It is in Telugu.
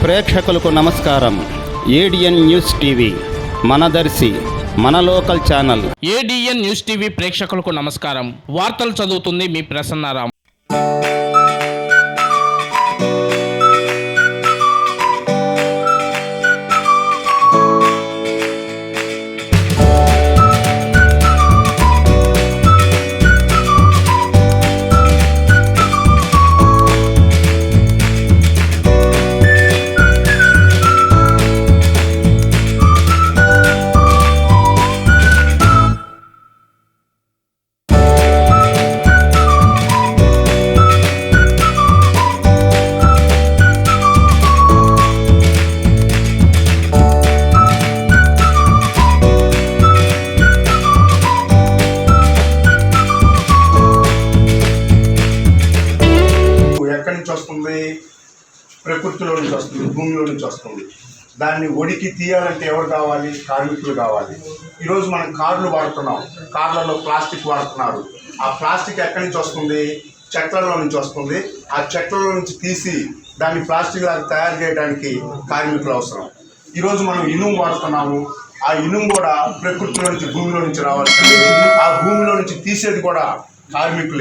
ప్రేక్షకులకు నమస్కారం. ఏడిఎన్ న్యూస్ టీవీ మనదర్శి మన local channel. ADN news TV ప్రేక్షకులకు నమస్కారం. వార్తలు చదువుతుంది మీ ప్రసన్నారాం. ఎక్కడి నుంచి వస్తుంది? ప్రకృతిలో నుంచి వస్తుంది, భూమిలో నుంచి వస్తుంది. దాన్ని ఒడికి తీయాలంటే ఎవరు కావాలి? కార్మికులు కావాలి. ఈరోజు మనం కార్లు వాడుతున్నాం, కార్లలో ప్లాస్టిక్ వాడుతున్నారు. ఆ ప్లాస్టిక్ ఎక్కడి నుంచి వస్తుంది? చెట్లలో నుంచి వస్తుంది. ఆ చెట్లలో నుంచి తీసి దాన్ని ప్లాస్టిక్ లాగా తయారు చేయడానికి కార్మికులు అవసరం. ఈరోజు మనం ఇనుము వాడుతున్నాము. ఆ ఇనుము కూడా ప్రకృతిలో నుంచి, భూమిలో నుంచి రావాల్సింది. ఆ భూమిలో నుంచి తీసేది కూడా కార్మికులే.